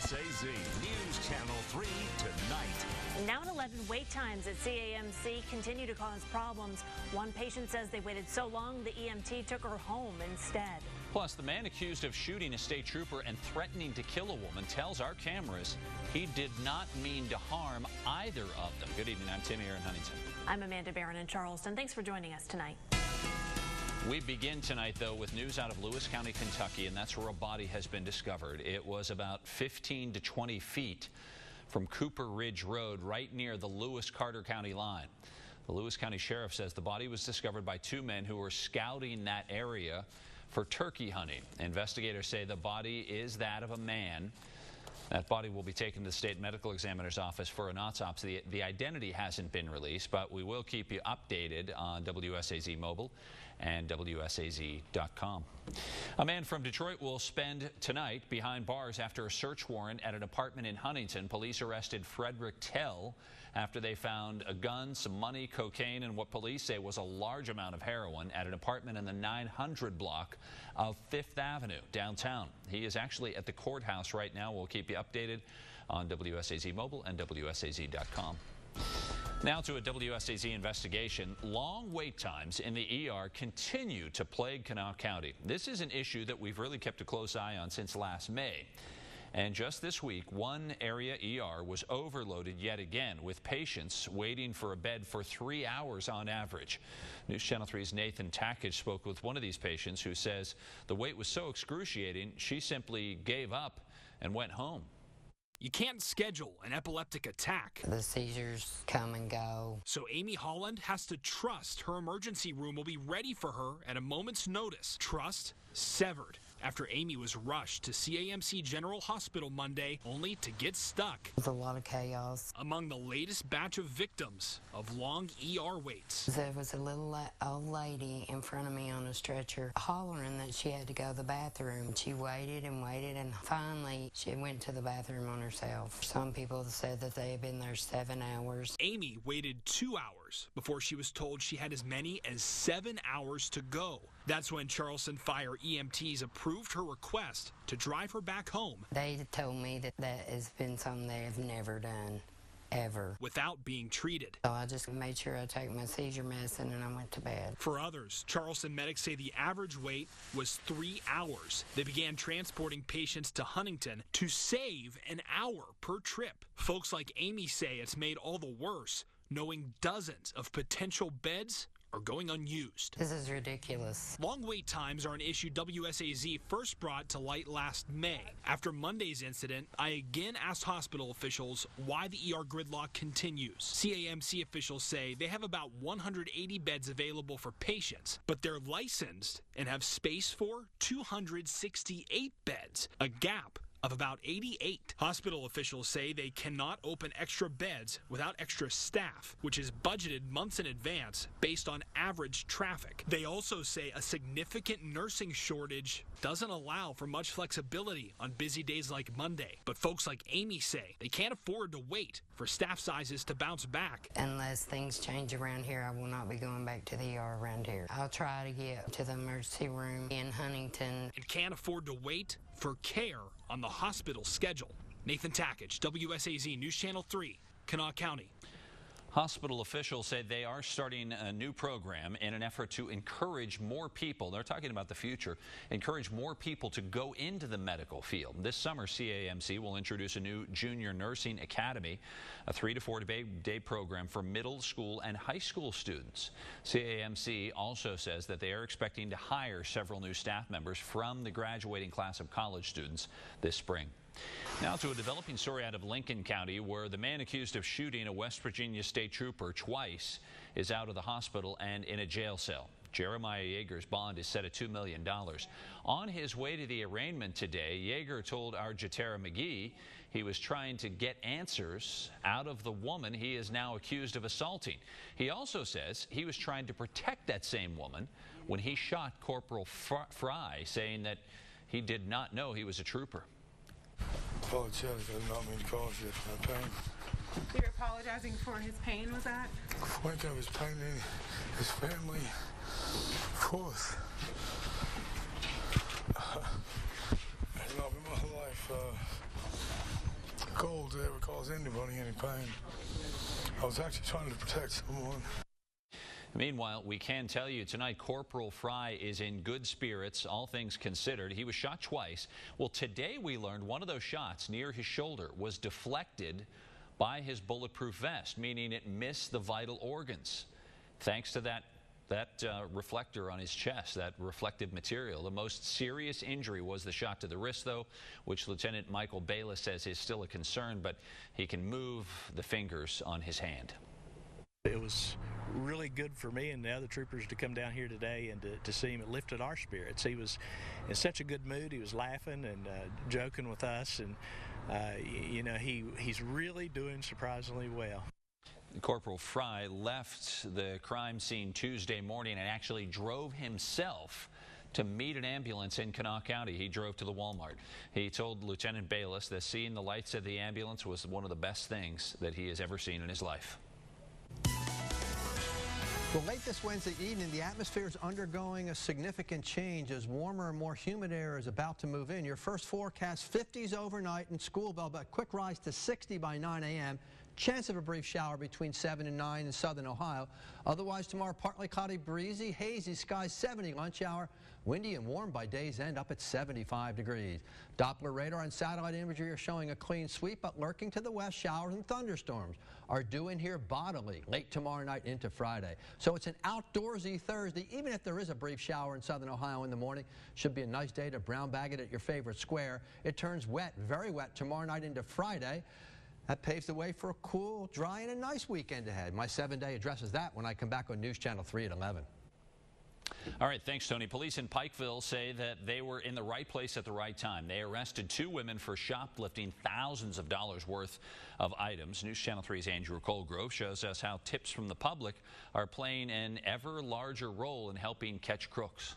WSAZ News Channel 3 tonight. Now at 11, wait times at CAMC continue to cause problems. One patient says they waited so long the EMT took her home instead. Plus, the man accused of shooting a state trooper and threatening to kill a woman tells our cameras he did not mean to harm either of them. Good evening. I'm Tim here in Huntington. I'm Amanda Barron in Charleston. Thanks for joining us tonight. We begin tonight, though, with news out of Lewis County, Kentucky, and that's where a body has been discovered. It was about 15 to 20 feet from Cooper Ridge Road, right near the Lewis-Carter County line. The Lewis County Sheriff says the body was discovered by two men who were scouting that area for turkey hunting. Investigators say the body is that of a man. That body will be taken to the state medical examiner's office for an autopsy. The identity hasn't been released, but we will keep you updated on WSAZ Mobile and WSAZ.com. A man from Detroit will spend tonight behind bars after a search warrant at an apartment in Huntington. Police arrested Frederick Tell after they found a gun, some money, cocaine, and what police say was a large amount of heroin at an apartment in the 900 block of 5th Avenue downtown. He is actually at the courthouse right now. We'll keep you updated on WSAZ Mobile and WSAZ.com. Now to a WSAZ investigation. Long wait times in the ER continue to plague Kanawha County. This is an issue that we've really kept a close eye on since last May. And just this week, one area ER was overloaded yet again, with patients waiting for a bed for 3 hours on average. News Channel 3's Nathan Tackage spoke with one of these patients who says the wait was so excruciating, she simply gave up and went home. You can't schedule an epileptic attack. The seizures come and go. So Amy Holland has to trust her emergency room will be ready for her at a moment's notice. Trust severed after Amy was rushed to CAMC General Hospital Monday, only to get stuck. There's a lot of chaos. Among the latest batch of victims of long ER waits. There was a little old lady in front of me on a stretcher hollering that she had to go to the bathroom. She waited and waited, and finally she went to the bathroom on herself. Some people said that they had been there 7 hours. Amy waited 2 hours before she was told she had as many as 7 hours to go. That's when Charleston Fire EMTs approved her request to drive her back home. They told me that that has been something they have never done, ever. Without being treated. So I just made sure I take my seizure medicine and I went to bed. For others, Charleston medics say the average wait was 3 hours. They began transporting patients to Huntington to save an hour per trip. Folks like Amy say it's made all the worse, knowing dozens of potential beds are going unused. This is ridiculous. Long wait times are an issue WSAZ first brought to light last May. After Monday's incident, I again asked hospital officials why the ER gridlock continues. CAMC officials say they have about 180 beds available for patients, but they're licensed and have space for 268 beds, a gap of about 88. Hospital officials say they cannot open extra beds without extra staff, which is budgeted months in advance based on average traffic. They also say a significant nursing shortage doesn't allow for much flexibility on busy days like Monday. But folks like Amy say they can't afford to wait for staff sizes to bounce back. Unless things change around here, I will not be going back to the ER around here. I'll try to get to the emergency room in Huntington. And can't afford to wait for care on the hospital schedule. Nathan Tackage, WSAZ News Channel 3, Kanawha County. Hospital officials say they are starting a new program in an effort to encourage more people. They're talking about the future, encourage more people to go into the medical field. This summer, CAMC will introduce a new junior nursing academy, a 3 to 4 day program for middle school and high school students. CAMC also says that they are expecting to hire several new staff members from the graduating class of college students this spring. Now to a developing story out of Lincoln County, where the man accused of shooting a West Virginia state trooper twice is out of the hospital and in a jail cell. Jeremiah Yeager's bond is set at $2 million. On his way to the arraignment today, Yeager told our Jatera McGee he was trying to get answers out of the woman he is now accused of assaulting. He also says he was trying to protect that same woman when he shot Corporal Fry, saying that he did not know he was a trooper. Apologetic, I did not mean to cause you my pain. You're apologizing for his pain, was that? One thing was pain in his family. Of course. It's not been my life. cause anybody any pain. I was actually trying to protect someone. Meanwhile, we can tell you tonight Corporal Fry is in good spirits, all things considered. He was shot twice. Well, today we learned one of those shots near his shoulder was deflected by his bulletproof vest, meaning it missed the vital organs. Thanks to that reflector on his chest, that reflective material. The most serious injury was the shot to the wrist, though, which Lieutenant Michael Bayless says is still a concern, but he can move the fingers on his hand. It was really good for me and the other troopers to come down here today and to see him. It lifted our spirits. He was in such a good mood. He was laughing and joking with us, and you know, he's really doing surprisingly well. Corporal Fry left the crime scene Tuesday morning and actually drove himself to meet an ambulance in Kanawha County. He drove to the Walmart. He told Lieutenant Bayless that seeing the lights of the ambulance was one of the best things that he has ever seen in his life. Well, late this Wednesday evening, the atmosphere is undergoing a significant change as warmer and more humid air is about to move in. Your first forecast, 50s overnight and school bell, but quick rise to 60 by 9 a.m. Chance of a brief shower between 7 and 9 in southern Ohio. Otherwise, tomorrow, partly cloudy, breezy, hazy skies, 70 lunch hour. Windy and warm by day's end, up at 75 degrees. Doppler radar and satellite imagery are showing a clean sweep, but lurking to the west, showers and thunderstorms are due in here bodily late tomorrow night into Friday. So it's an outdoorsy Thursday. Even if there is a brief shower in southern Ohio in the morning, should be a nice day to brown bag it at your favorite square. It turns wet, very wet tomorrow night into Friday. That paves the way for a cool, dry, and a nice weekend ahead. My 7-day addresses that when I come back on News Channel 3 at 11. All right, thanks, Tony. Police in Pikeville say that they were in the right place at the right time. They arrested 2 women for shoplifting thousands of dollars worth of items. News Channel 3's Andrew Colgrove shows us how tips from the public are playing an ever larger role in helping catch crooks.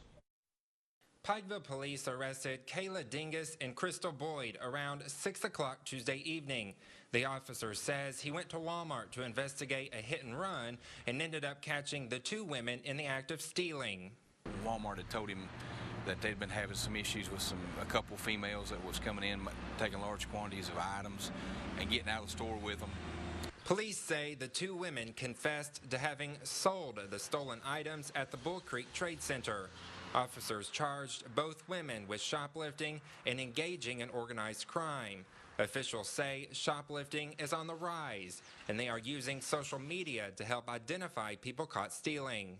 Pikeville police arrested Kayla Dingus and Crystal Boyd around 6 o'clock Tuesday evening. The officer says he went to Walmart to investigate a hit and run and ended up catching the 2 women in the act of stealing. Walmart had told him that they'd been having some issues with a couple females that was coming in, taking large quantities of items and getting out of the store with them. Police say the 2 women confessed to having sold the stolen items at the Bull Creek Trade Center. Officers charged both women with shoplifting and engaging in organized crime. Officials say shoplifting is on the rise, and they are using social media to help identify people caught stealing.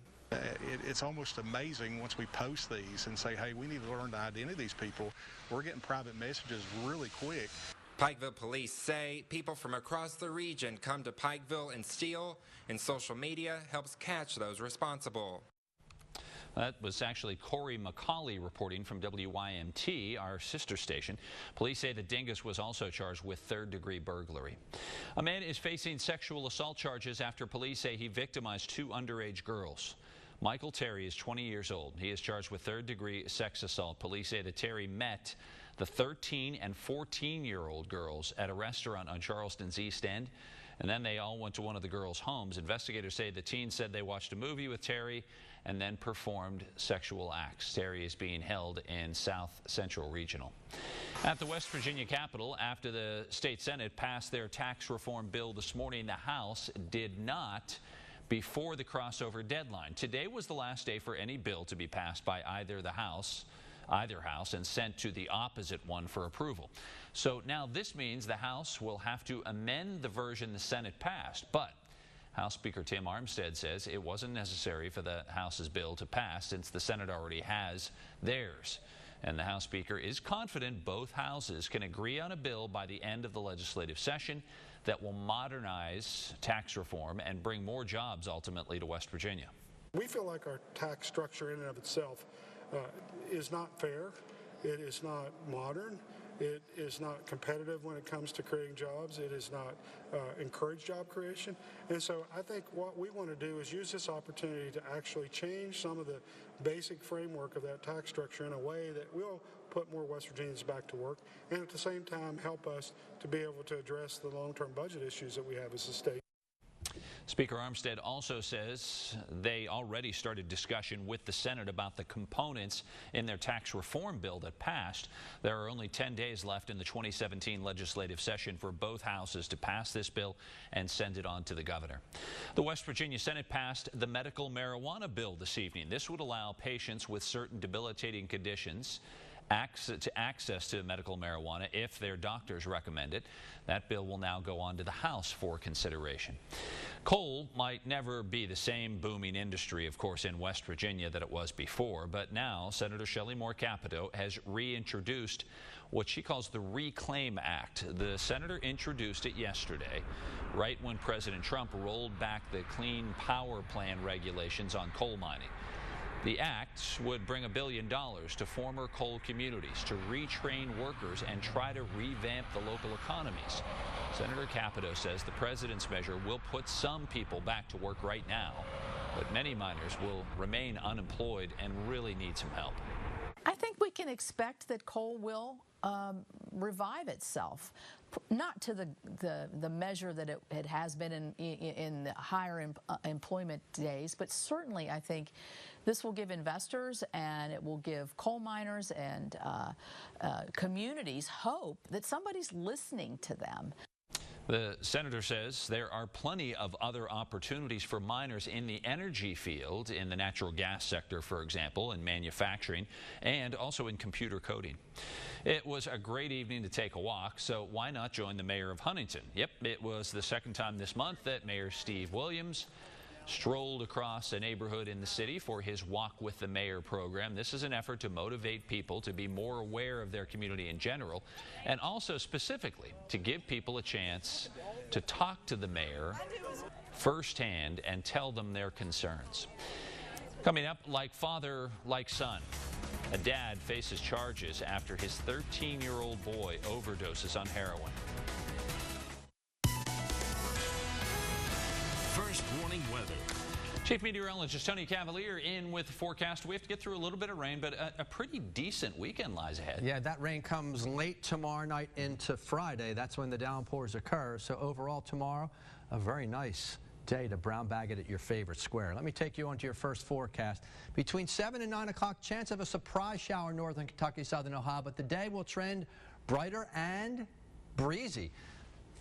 It's almost amazing once we post these and say, hey, we need to learn the identity of these people. We're getting private messages really quick. Pikeville police say people from across the region come to Pikeville and steal, and social media helps catch those responsible. That was actually Corey McCauley reporting from WYMT, our sister station. Police say that Dingus was also charged with third-degree burglary. A man is facing sexual assault charges after police say he victimized 2 underage girls. Michael Terry is 20 years old. He is charged with third-degree sex assault. Police say that Terry met the 13 and 14-year-old girls at a restaurant on Charleston's East End, and then they all went to one of the girls' homes. Investigators say the teens said they watched a movie with Terry and then performed sexual acts. Terry is being held in South Central Regional. At the West Virginia Capitol, after the state Senate passed their tax reform bill this morning, the House did not before the crossover deadline. Today was the last day for any bill to be passed by either house and sent to the opposite one for approval. So now this means the House will have to amend the version the Senate passed, but House Speaker Tim Armstead says it wasn't necessary for the House's bill to pass since the Senate already has theirs. And the House Speaker is confident both houses can agree on a bill by the end of the legislative session that will modernize tax reform and bring more jobs ultimately to West Virginia. We feel like our tax structure in and of itself is not fair. It is not modern. It is not competitive when it comes to creating jobs. It is not encourage job creation. And so I think what we want to do is use this opportunity to actually change some of the basic framework of that tax structure in a way that will put more West Virginians back to work and at the same time help us to be able to address the long-term budget issues that we have as a state. Speaker Armstead also says they already started discussion with the Senate about the components in their tax reform bill that passed. There are only 10 days left in the 2017 legislative session for both houses to pass this bill and send it on to the governor. The West Virginia Senate passed the medical marijuana bill this evening. This would allow patients with certain debilitating conditions access to medical marijuana if their doctors recommend it. That bill will now go on to the House for consideration. Coal might never be the same booming industry, of course, in West Virginia that it was before, but now Senator Shelley Moore Capito has reintroduced what she calls the Reclaim Act. The senator introduced it yesterday, right when President Trump rolled back the Clean Power Plan regulations on coal mining. The act would bring $1 billion to former coal communities to retrain workers and try to revamp the local economies. Senator Capito says the president's measure will put some people back to work right now, but many miners will remain unemployed and really need some help. I think we can expect that coal will revive itself, not to the measure that it has been in the higher employment days, but certainly I think this will give investors and it will give coal miners and communities hope that somebody's listening to them. The senator says there are plenty of other opportunities for miners in the energy field, in the natural gas sector, for example, in manufacturing, and also in computer coding. It was a great evening to take a walk, so why not join the mayor of Huntington? Yep, it was the second time this month that Mayor Steve Williams strolled across a neighborhood in the city for his Walk with the Mayor program. This is an effort to motivate people to be more aware of their community in general, and also specifically to give people a chance to talk to the mayor firsthand and tell them their concerns. Coming up, like father, like son. A dad faces charges after his 13-year-old boy overdoses on heroin. First warning weather. Chief Meteorologist Tony Cavalier in with the forecast. We have to get through a little bit of rain, but a pretty decent weekend lies ahead. Yeah, that rain comes late tomorrow night into Friday. That's when the downpours occur. So overall tomorrow, a very nice day to brown bag it at your favorite square. Let me take you on to your first forecast. Between 7 and 9 o'clock, chance of a surprise shower in northern Kentucky, southern Ohio, but the day will trend brighter and breezy.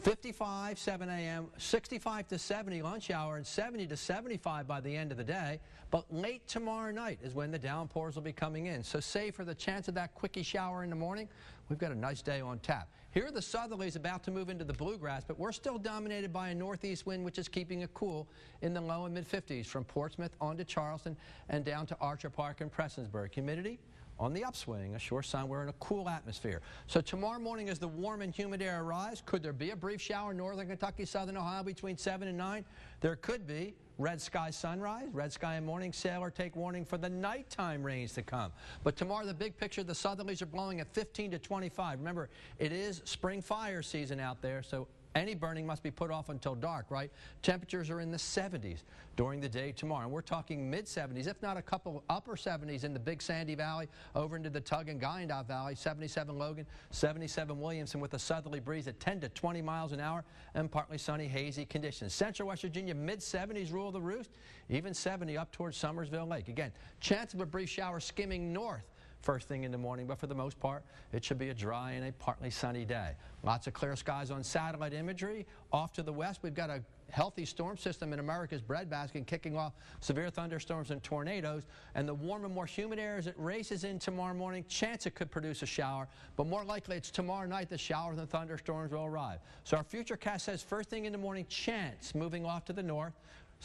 55, 7 a.m., 65 to 70 lunch hour, and 70 to 75 by the end of the day. But late tomorrow night is when the downpours will be coming in. So save for the chance of that quickie shower in the morning. We've got a nice day on tap. Here are the southerlies about to move into the bluegrass, but we're still dominated by a northeast wind, which is keeping it cool in the low and mid-50s from Portsmouth on to Charleston and down to Archer Park and Prestonsburg. Humidity on the upswing, a sure sign we're in a cool atmosphere. So tomorrow morning as the warm and humid air arrives, could there be a brief shower in northern Kentucky, southern Ohio between 7 and 9? There could be. Red sky sunrise, red sky and morning. Sailor take warning for the nighttime rains to come. But tomorrow the big picture, the southerlies are blowing at 15 to 25. Remember, it is spring fire season out there, so any burning must be put off until dark, right? Temperatures are in the 70s during the day tomorrow. And we're talking mid-70s, if not a couple upper 70s in the Big Sandy Valley, over into the Tug and Guyandotte Valley, 77 Logan, 77 Williamson with a southerly breeze at 10 to 20 miles an hour and partly sunny, hazy conditions. Central West Virginia, mid-70s rule the roost, even 70 up towards Summersville Lake. Again, chance of a brief shower skimming north first thing in the morning, but for the most part, it should be a dry and a partly sunny day. Lots of clear skies on satellite imagery. Off to the west, we've got a healthy storm system in America's breadbasket kicking off severe thunderstorms and tornadoes, and the warm and more humid air as it races in tomorrow morning, chance it could produce a shower, but more likely it's tomorrow night the showers and thunderstorms will arrive. So our futurecast says first thing in the morning, chance moving off to the north.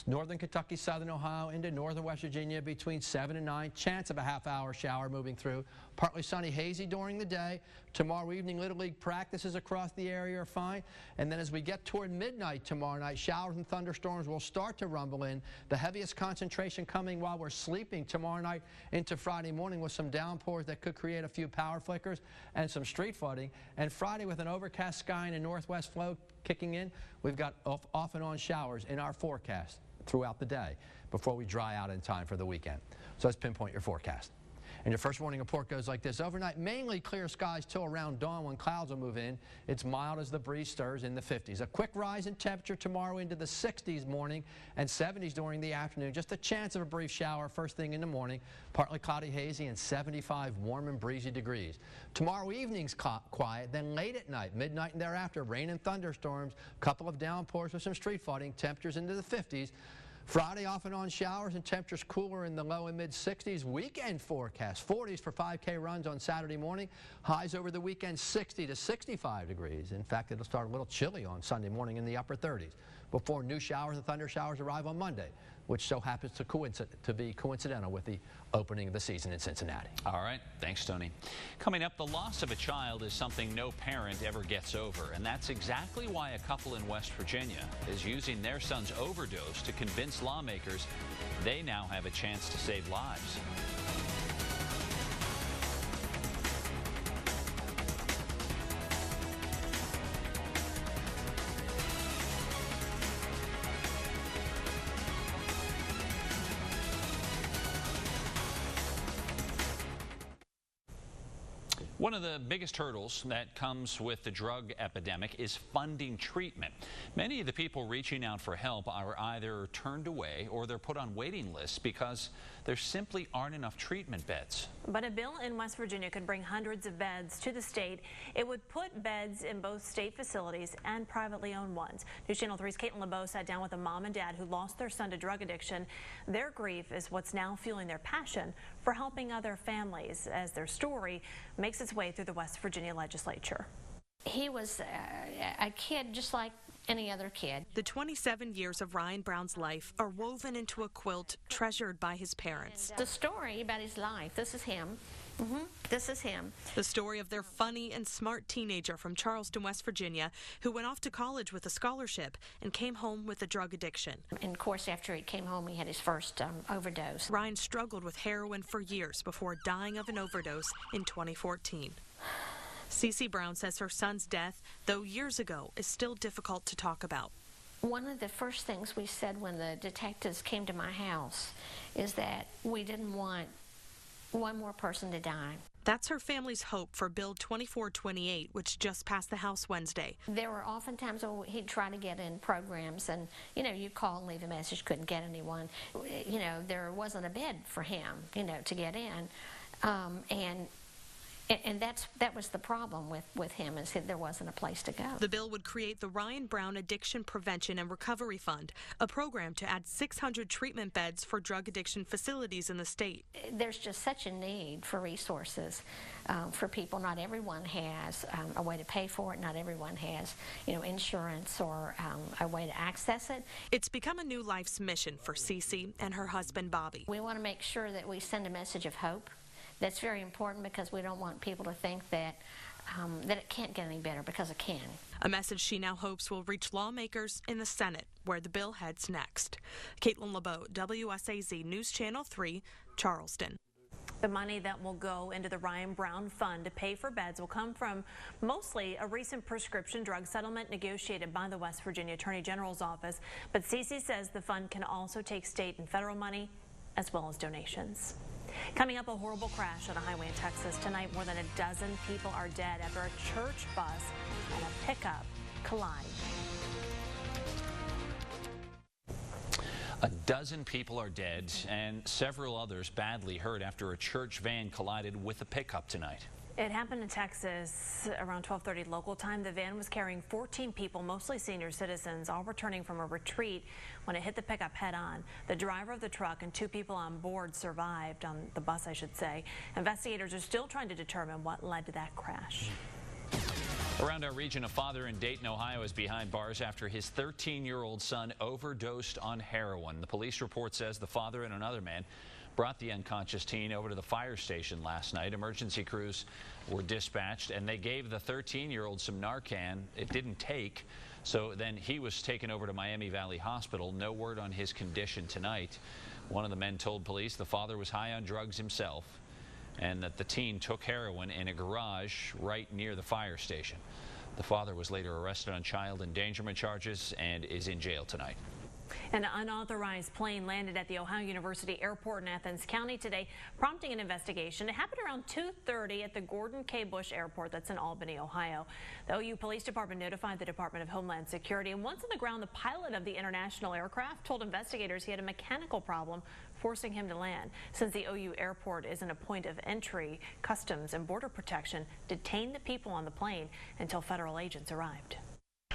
Northern Kentucky, southern Ohio into northern West Virginia between 7 and 9. Chance of a half-hour shower moving through. Partly sunny, hazy during the day. Tomorrow evening, Little League practices across the area are fine. And then as we get toward midnight tomorrow night, showers and thunderstorms will start to rumble in. The heaviest concentration coming while we're sleeping tomorrow night into Friday morning with some downpours that could create a few power flickers and some street flooding. And Friday with an overcast sky and a northwest flow kicking in, we've got off and on showers in our forecast throughout the day before we dry out in time for the weekend. So let's pinpoint your forecast. And your first morning report goes like this. Overnight, mainly clear skies till around dawn when clouds will move in. It's mild as the breeze stirs in the 50s. A quick rise in temperature tomorrow into the 60s morning and 70s during the afternoon. Just a chance of a brief shower first thing in the morning. Partly cloudy, hazy, and 75 warm and breezy degrees. Tomorrow evening's quiet, then late at night, midnight and thereafter, rain and thunderstorms, a couple of downpours with some street flooding, temperatures into the 50s. Friday off and on showers and temperatures cooler in the low and mid 60s. Weekend forecast 40s for 5K runs on Saturday morning. Highs over the weekend 60 to 65 degrees. In fact, it'll start a little chilly on Sunday morning in the upper 30s before new showers and thunder showers arrive on Monday, which so happens to be coincidental with the opening of the season in Cincinnati. All right. Thanks, Tony. Coming up, the loss of a child is something no parent ever gets over, and that's exactly why a couple in West Virginia is using their son's overdose to convince lawmakers they now have a chance to save lives. One of the biggest hurdles that comes with the drug epidemic is funding treatment. Many of the people reaching out for help are either turned away or they're put on waiting lists because there simply aren't enough treatment beds. But a bill in West Virginia could bring hundreds of beds to the state. It would put beds in both state facilities and privately owned ones. News Channel 3's Caitlin LeBeau sat down with a mom and dad who lost their son to drug addiction. Their grief is what's now fueling their passion for helping other families as their story makes its way through the West Virginia legislature. He was a kid just like any other kid. The 27 years of Ryan Brown's life are woven into a quilt treasured by his parents. The story about his life, this is him. This is him. The story of their funny and smart teenager from Charleston, West Virginia, who went off to college with a scholarship and came home with a drug addiction. And of course, after he came home, he had his first overdose. Ryan struggled with heroin for years before dying of an overdose in 2014. Cece Brown says her son's death, though years ago, is still difficult to talk about. One of the first things we said when the detectives came to my house is that we didn't want one more person to die. That's her family's hope for Bill 2428, which just passed the House Wednesday. There were often times when he'd try to get in programs and, you know, you call and leave a message, couldn't get anyone. You know, there wasn't a bed for him, you know, to get in. And that was the problem with him, is that there wasn't a place to go. The bill would create the Ryan Brown Addiction Prevention and Recovery Fund, a program to add 600 treatment beds for drug addiction facilities in the state. There's just such a need for resources for people. Not everyone has a way to pay for it. Not everyone has, you know, insurance or a way to access it. It's become a new life's mission for Cece and her husband, Bobby. We want to make sure that we send a message of hope. That's very important because we don't want people to think that that it can't get any better, because it can. A message she now hopes will reach lawmakers in the Senate, where the bill heads next. Caitlin LeBeau, WSAZ News Channel 3, Charleston. The money that will go into the Ryan Brown Fund to pay for beds will come from mostly a recent prescription drug settlement negotiated by the West Virginia Attorney General's office. But Cece says the fund can also take state and federal money as well as donations. Coming up, a horrible crash on a highway in Texas tonight. More than a dozen people are dead after a church bus and a pickup collide. A dozen people are dead and several others badly hurt after a church van collided with a pickup tonight. It happened in Texas around 12:30 local time. The van was carrying 14 people, mostly senior citizens, all returning from a retreat when it hit the pickup head-on. The driver of the truck and 2 people on board survived, on the bus I should say. Investigators are still trying to determine what led to that crash. Around our region, a father in Dayton, Ohio is behind bars after his 13-year-old son overdosed on heroin. The police report says the father and another man brought the unconscious teen over to the fire station last night. Emergency crews were dispatched and they gave the 13-year-old some Narcan. It didn't take, so then he was taken over to Miami Valley Hospital. No word on his condition tonight. One of the men told police the father was high on drugs himself and that the teen took heroin in a garage right near the fire station. The father was later arrested on child endangerment charges and is in jail tonight. An unauthorized plane landed at the Ohio University Airport in Athens County today, prompting an investigation. It happened around 2:30 at the Gordon K. Bush Airport that's in Albany, Ohio. The OU Police Department notified the Department of Homeland Security, and once on the ground, the pilot of the international aircraft told investigators he had a mechanical problem, forcing him to land. Since the OU Airport isn't a point of entry, Customs and Border Protection detained the people on the plane until federal agents arrived.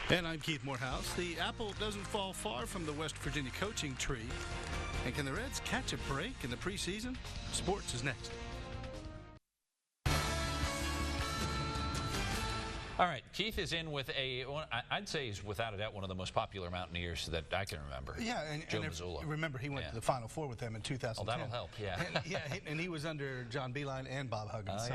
And I'm Keith Morehouse. The apple doesn't fall far from the West Virginia coaching tree. And can the Reds catch a break in the preseason? Sports is next. All right, Keith is in with I'd say he's without a doubt one of the most popular Mountaineers that I can remember. Yeah, Joe Mazzulla. Remember, he went to the Final Four with them in 2010. Oh, that'll help, yeah. And he was under John Beeline and Bob Huggins. So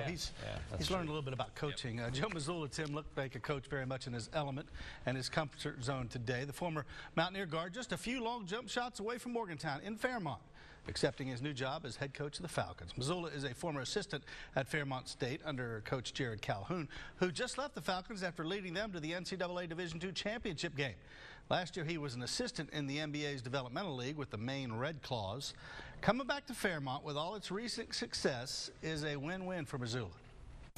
he's learned a little bit about coaching. Joe Mazzulla, Tim, looked like a coach very much in his element and his comfort zone today. The former Mountaineer guard just a few long jump shots away from Morgantown in Fairmont, accepting his new job as head coach of the Falcons. Mazzulla is a former assistant at Fairmont State under Coach Jared Calhoun, who just left the Falcons after leading them to the NCAA Division II championship game. Last year, he was an assistant in the NBA's developmental league with the Maine Red Claws. Coming back to Fairmont with all its recent success is a win-win for Mazzulla.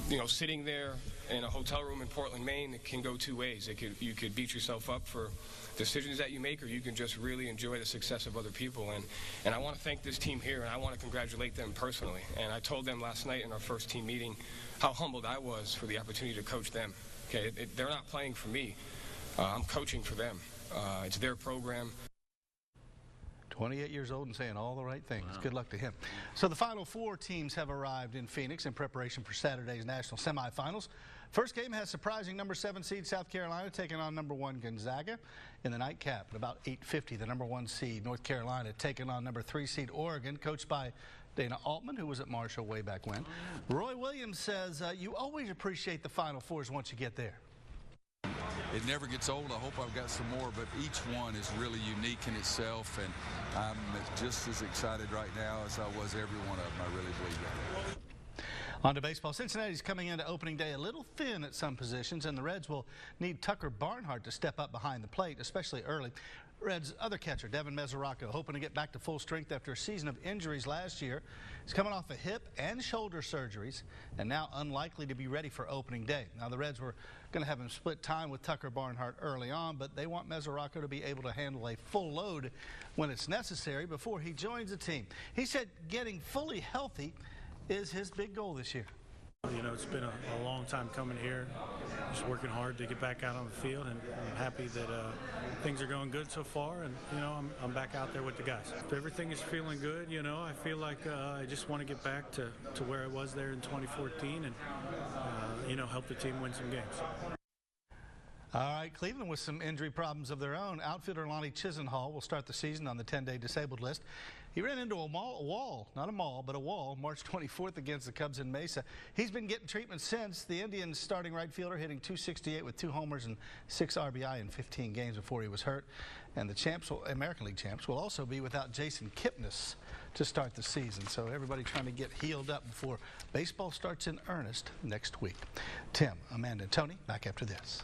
You know, sitting there in a hotel room in Portland, Maine, it can go two ways. You could beat yourself up for decisions that you make, or you can just really enjoy the success of other people. And I want to thank this team here, and I want to congratulate them personally. And I told them last night in our first team meeting how humbled I was for the opportunity to coach them. Okay, they're not playing for me. I'm coaching for them. It's their program. 28 years old and saying all the right things. Wow. Good luck to him. So the Final Four teams have arrived in Phoenix in preparation for Saturday's national semifinals. First game has surprising number 7 seed South Carolina taking on number 1 Gonzaga in the nightcap at about 8:50. The number 1 seed North Carolina taking on number 3 seed Oregon, coached by Dana Altman, who was at Marshall way back when. Roy Williams says you always appreciate the Final Fours once you get there. It never gets old. I hope I've got some more, but each one is really unique in itself, and I'm just as excited right now as I was every one of them. I really believe that. On to baseball. Cincinnati's coming into opening day a little thin at some positions, and the Reds will need Tucker Barnhart to step up behind the plate, especially early. Reds' other catcher, Devin Mesoraco, hoping to get back to full strength after a season of injuries last year. He's coming off of hip and shoulder surgeries and now unlikely to be ready for opening day. Now, the Reds were going to have him split time with Tucker Barnhart early on, but they want Mesoraco to be able to handle a full load when it's necessary before he joins the team. He said getting fully healthy is his big goal this year. You know, it's been a long time coming here, just working hard to get back out on the field, and I'm happy that things are going good so far, and, you know, I'm back out there with the guys. Everything is feeling good, you know. I feel like I just want to get back to where I was there in 2014 and, you know, help the team win some games. All right, Cleveland with some injury problems of their own. Outfielder Lonnie Chisenhall will start the season on the 10-day disabled list. He ran into a wall, not a mall, but a wall, March 24th against the Cubs in Mesa. He's been getting treatment since. The Indians starting right fielder hitting .268 with 2 homers and 6 RBI in 15 games before he was hurt. And the champs, American League champs, will also be without Jason Kipnis to start the season. So everybody trying to get healed up before baseball starts in earnest next week. Tim, Amanda, and Tony, back after this.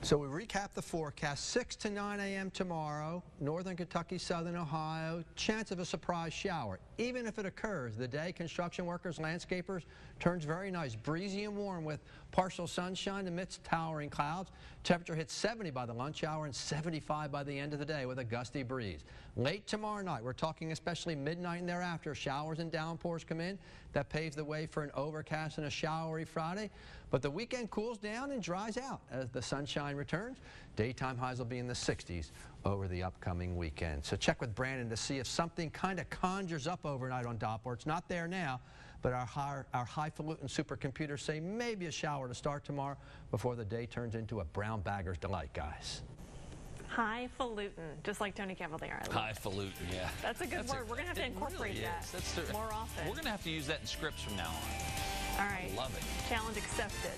So we recap the forecast. 6 to 9 a.m. tomorrow, northern Kentucky, southern Ohio, chance of a surprise shower. Even if it occurs, the day construction workers, landscapers, turns very nice, breezy and warm with partial sunshine amidst towering clouds. Temperature hits 70 by the lunch hour and 75 by the end of the day with a gusty breeze. Late tomorrow night, we're talking especially midnight and thereafter, showers and downpours come in. That paves the way for an overcast and a showery Friday. But the weekend cools down and dries out as the sunshine returns. Daytime highs will be in the 60s over the upcoming weekend. So check with Brandon to see if something kind of conjures up overnight on Doppler. It's not there now, but our highfalutin supercomputers say maybe a shower to start tomorrow before the day turns into a brown bagger's delight, guys. Highfalutin, just like Tony Cavalier. Highfalutin, yeah. That's a good word. We're going to have to incorporate really that more often. We're going to have to use that in scripts from now on. All right. Love it. Challenge accepted.